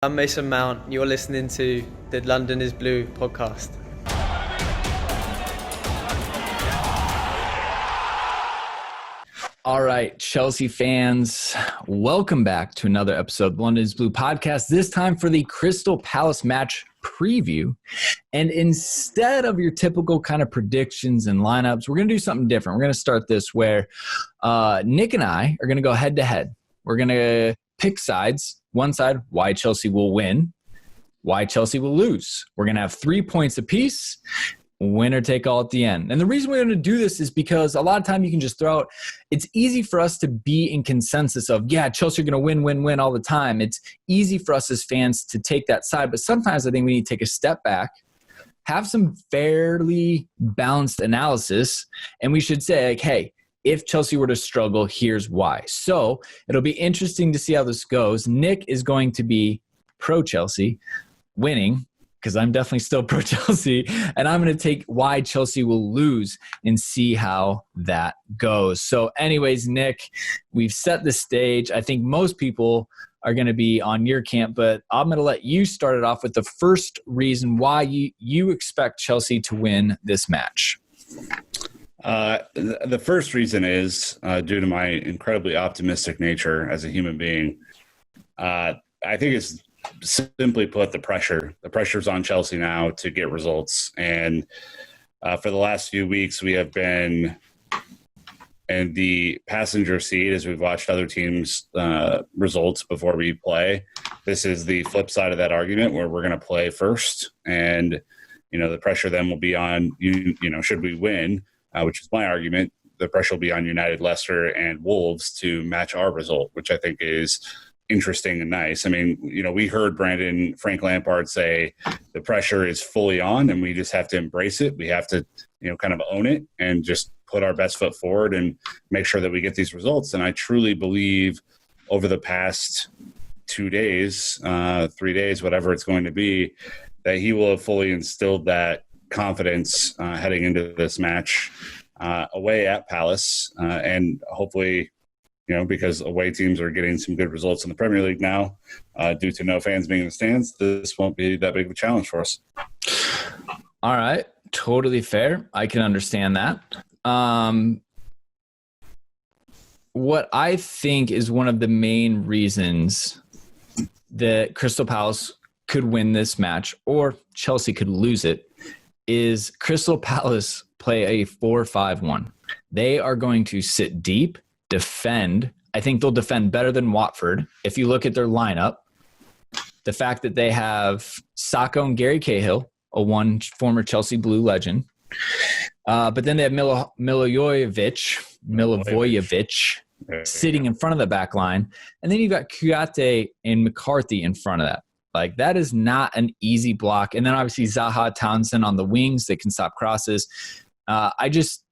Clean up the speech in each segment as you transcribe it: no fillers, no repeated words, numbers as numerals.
I'm Mason Mount. You're listening to the London is Blue podcast. All right, Chelsea fans, welcome back to another episode of London is Blue podcast, this time for the Crystal Palace match preview. And instead of your typical kind of predictions and lineups, we're going to do something different. We're going to start this where Nick and I are going to go head-to-head. We're going to pick sides. One side, why Chelsea will win, why Chelsea will lose. We're going to have 3 points apiece, winner take all at the end. And the reason we're going to do this is because a lot of time you can just throw out, it's easy for us to be in consensus of, yeah, Chelsea are going to win all the time. It's easy for us as fans to take that side, but sometimes I think we need to take a step back, have some fairly balanced analysis, and we should say, like, hey, if Chelsea were to struggle, here's why. So it'll be interesting to see how this goes. Nick is going to be pro-Chelsea, winning, because I'm definitely still pro-Chelsea, and I'm going to take why Chelsea will lose and see how that goes. So anyways, Nick, we've set the stage. I think most people are going to be on your camp, but I'm going to let you start it off with the first reason why you expect Chelsea to win this match. The first reason is due to my incredibly optimistic nature as a human being. I think it's simply put the pressure's on Chelsea now to get results. And for the last few weeks, we have been in the passenger seat as we've watched other teams' results before we play. This is the flip side of that argument where we're going to play first. And, the pressure then will be on, should we win, which is my argument, the pressure will be on United, Leicester, and Wolves to match our result, which I think is interesting and nice. I mean, we heard Frank Lampard say the pressure is fully on and we just have to embrace it. We have to, kind of own it and just put our best foot forward and make sure that we get these results. And I truly believe over the past 2 days, 3 days, whatever it's going to be, that he will have fully instilled that confidence heading into this match away at Palace. And hopefully, because away teams are getting some good results in the Premier League now, due to no fans being in the stands, this won't be that big of a challenge for us. All right. Totally fair. I can understand that. What I think is one of the main reasons that Crystal Palace could win this match or Chelsea could lose it is Crystal Palace play a 4-5-1. They are going to sit deep, defend. I think they'll defend better than Watford. If you look at their lineup, the fact that they have Sacco and Gary Cahill, former Chelsea Blue legend, but then they have Milivojevic sitting in front of the back line, and then you've got Kouyaté and McCarthy in front of that. Like, that is not an easy block. And then obviously Zaha, Townsend on the wings that can stop crosses.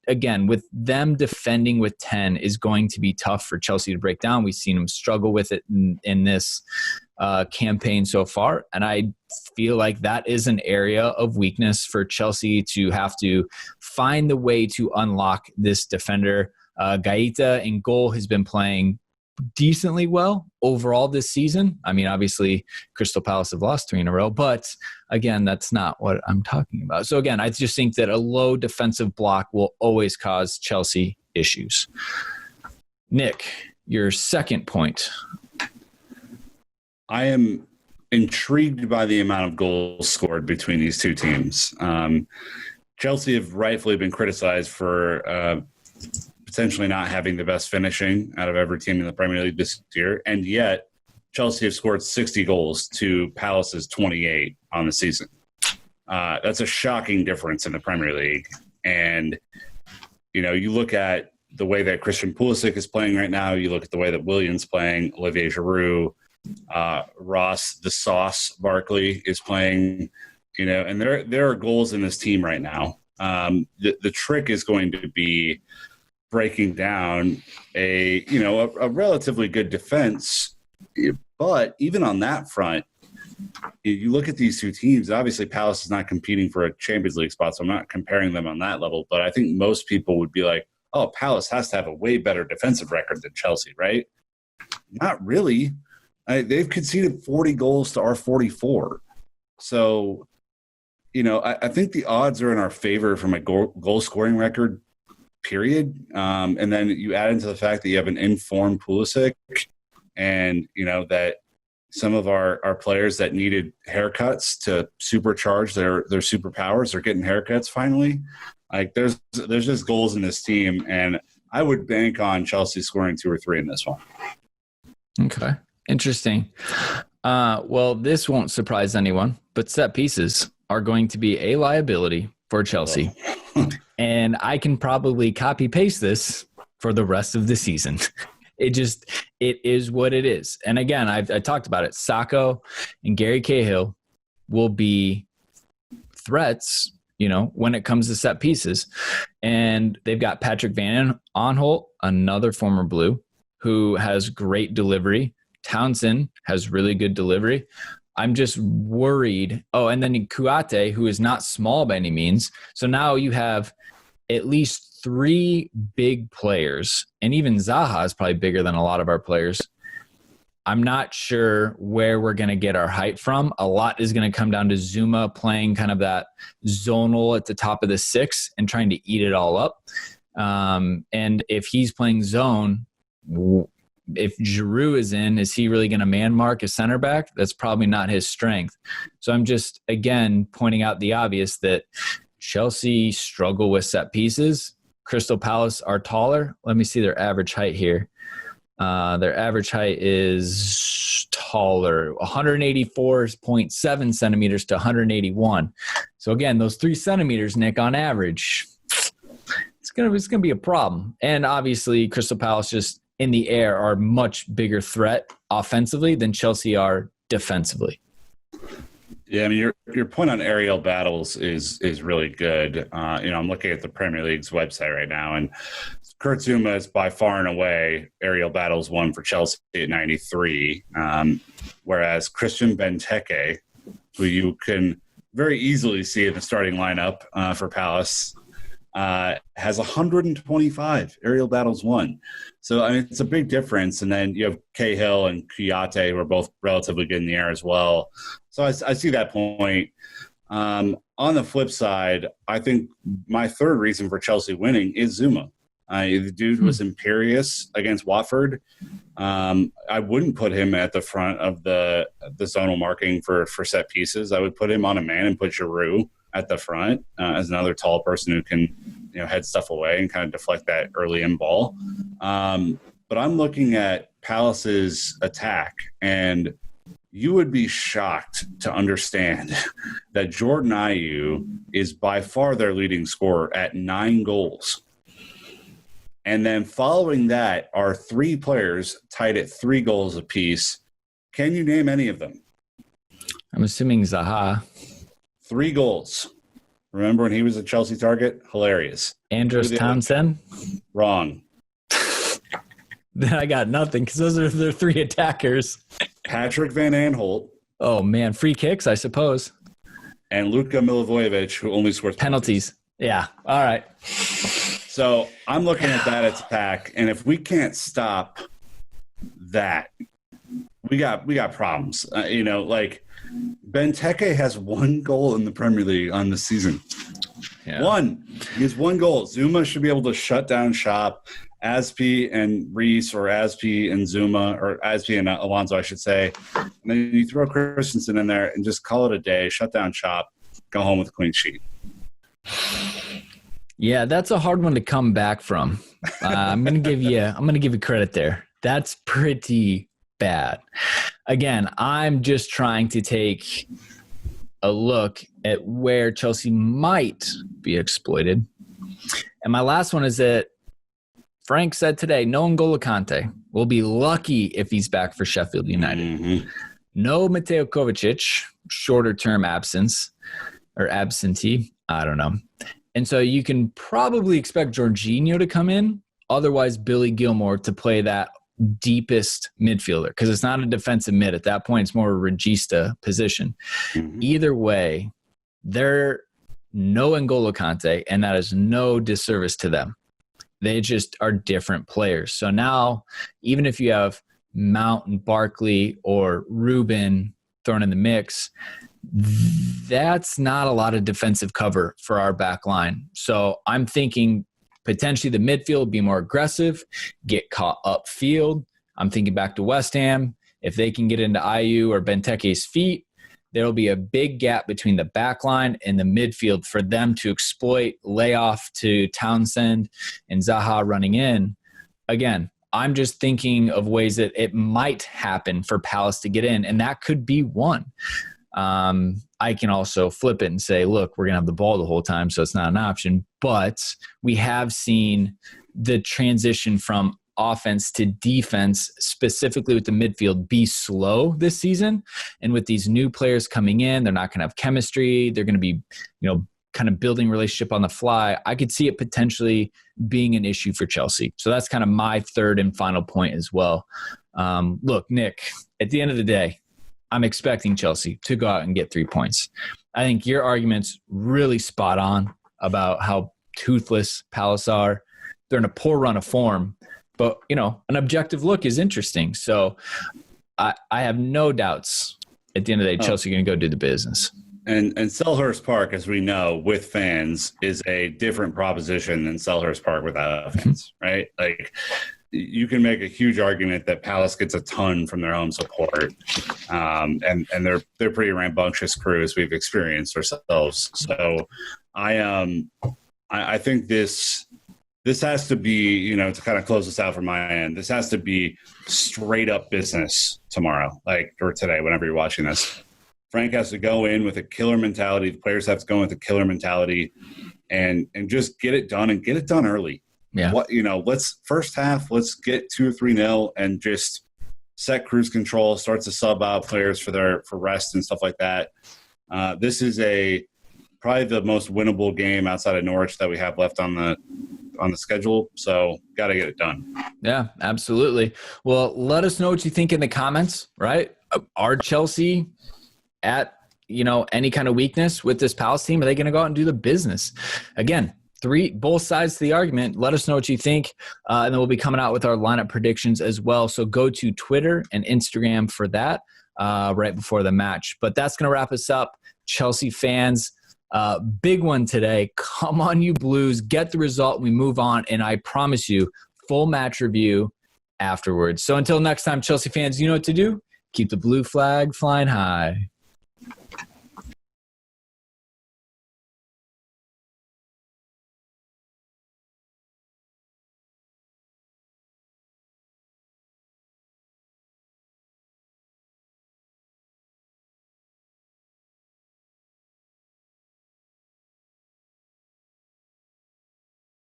Again, with them defending with 10 is going to be tough for Chelsea to break down. We've seen them struggle with it in this campaign so far. And I feel like that is an area of weakness for Chelsea to have to find the way to unlock this defender. Gaeta in goal has been playing decently well overall this season. I mean, obviously Crystal Palace have lost 3 in a row, but again, that's not what I'm talking about. So again, I just think that a low defensive block will always cause Chelsea issues. Nick, your second point. I am intrigued by the amount of goals scored between these two teams. Chelsea have rightfully been criticized for potentially not having the best finishing out of every team in the Premier League this year. And yet Chelsea have scored 60 goals to Palace's 28 on the season. That's a shocking difference in the Premier League. And, you look at the way that Christian Pulisic is playing right now. You look at the way that Willian's playing, Olivier Giroud, Ross, the Sauce Barkley is playing, and there are goals in this team right now. The trick is going to be breaking down a relatively good defense. But even on that front, you look at these two teams, obviously Palace is not competing for a Champions League spot, so I'm not comparing them on that level. But I think most people would be like, oh, Palace has to have a way better defensive record than Chelsea, right? Not really. They've conceded 40 goals to our 44. So, I think the odds are in our favor from a goal scoring record, period. And then you add into the fact that you have an informed Pulisic and, that some of our players that needed haircuts to supercharge their superpowers are getting haircuts finally. Like there's just goals in this team, and I would bank on Chelsea scoring 2 or 3 in this one. Okay. Interesting. Well, this won't surprise anyone, but set pieces are going to be a liability for Chelsea. And I can probably copy paste this for the rest of the season. It is what it is. And again, I talked about it. Sacco and Gary Cahill will be threats, when it comes to set pieces. And they've got Patrick Van Aanholt, another former Blue, who has great delivery. Townsend has really good delivery. I'm just worried. Oh, and then Kuate, who is not small by any means. So now you have at least 3 big players, and even Zaha is probably bigger than a lot of our players. I'm not sure where we're going to get our height from. A lot is going to come down to Zuma playing kind of that zonal at the top of the 6 and trying to eat it all up. And if he's playing zone, if Giroud is in, is he really going to man mark a center back? That's probably not his strength. So I'm just, again, pointing out the obvious that Chelsea struggle with set pieces. Crystal Palace are taller. Let me see their average height here. Their average height is taller, 184.7 centimeters to 181. So again, those 3 centimeters, Nick, on average, it's gonna be a problem. And obviously, Crystal Palace just in the air are much bigger threat offensively than Chelsea are defensively. Yeah, I mean, your point on aerial battles is really good. I'm looking at the Premier League's website right now, and Kurt Zuma is by far and away aerial battles 1 for Chelsea at 93, whereas Christian Benteke, who you can very easily see in the starting lineup for Palace, has 125 aerial battles 1. So, I mean, it's a big difference. And then you have Cahill and Kuyate, who are both relatively good in the air as well. So I see that point. On the flip side, I think my third reason for Chelsea winning is Zuma. The dude was imperious against Watford. I wouldn't put him at the front of the zonal marking for set pieces. I would put him on a man and put Giroud at the front as another tall person who can, head stuff away and kind of deflect that early in ball. But I'm looking at Palace's attack, and you would be shocked to understand that Jordan Ayew is by far their leading scorer at 9 goals. And then following that are 3 players tied at 3 goals apiece. Can you name any of them? I'm assuming Zaha. 3 goals. Remember when he was a Chelsea target? Hilarious. Andros Townsend? Wrong. Then I got nothing because those are their 3 attackers. Patrick Van Aanholt. Oh, man. Free kicks, I suppose. And Luka Milivojevic, who only scores penalties. Yeah. All right. So I'm looking at that attack, and if we can't stop that, we got problems. Benteke has 1 goal in the Premier League on the season. Yeah. 1. He has 1 goal. Zuma should be able to shut down shop. Aspi and Reese, or Aspi and Zuma, or Aspi and Alonso, I should say. And then you throw Christensen in there and just call it a day, shut down shop, go home with a clean sheet. Yeah, that's a hard one to come back from. I'm gonna give you credit there. That's pretty bad. Again, I'm just trying to take a look at where Chelsea might be exploited. And my last one is that Frank said today, no N'Golo Kante. We'll be lucky if he's back for Sheffield United. Mm-hmm. No Mateo Kovacic, shorter-term absence or absentee. I don't know. And so you can probably expect Jorginho to come in. Otherwise, Billy Gilmour to play that deepest midfielder, because it's not a defensive mid. At that point, it's more a regista position. Mm-hmm. Either way, they're no N'Golo Kante, and that is no disservice to them. They just are different players. So now, even if you have Mount and Barkley or Ruben thrown in the mix, that's not a lot of defensive cover for our back line. So I'm thinking potentially the midfield be more aggressive, get caught upfield. I'm thinking back to West Ham. If they can get into Ayew or Benteke's feet, there will be a big gap between the back line and the midfield for them to exploit, lay off to Townsend and Zaha running in. Again, I'm just thinking of ways that it might happen for Palace to get in, and that could be one. I can also flip it and say, look, we're going to have the ball the whole time, so it's not an option. But we have seen the transition from offense to defense, specifically with the midfield, be slow this season. And with these new players coming in, they're not going to have chemistry. They're going to be, kind of building relationship on the fly. I could see it potentially being an issue for Chelsea. So that's kind of my third and final point as well. Look, Nick, at the end of the day, I'm expecting Chelsea to go out and get 3 points. I think your argument's really spot on about how toothless Palace are. They're in a poor run of form, but, an objective look is interesting. So I have no doubts at the end of the day, Chelsea are going to go do the business. And Selhurst Park, as we know, with fans is a different proposition than Selhurst Park without fans, right? Like, you can make a huge argument that Palace gets a ton from their home support, and they're pretty rambunctious crews we've experienced ourselves. So I think this has to be, to kind of close this out from my end, this has to be straight up business tomorrow, or today, whenever you're watching this. Frank has to go in with a killer mentality. The players have to go in with a killer mentality and just get it done and get it done early. Yeah. Let's first half, let's get 2 or 3-0 and just set cruise control, start to sub out players for rest and stuff like that. This is probably the most winnable game outside of Norwich that we have left on the schedule. So got to get it done. Yeah, absolutely. Well, let us know what you think in the comments, right? Are Chelsea at, any kind of weakness with this Palace team? Are they going to go out and do the business? Again, both sides to the argument. Let us know what you think. And then we'll be coming out with our lineup predictions as well. So go to Twitter and Instagram for that right before the match. But that's going to wrap us up. Chelsea fans, big one today. Come on, you Blues. Get the result. We move on. And I promise you, full match review afterwards. So until next time, Chelsea fans, you know what to do. Keep the blue flag flying high.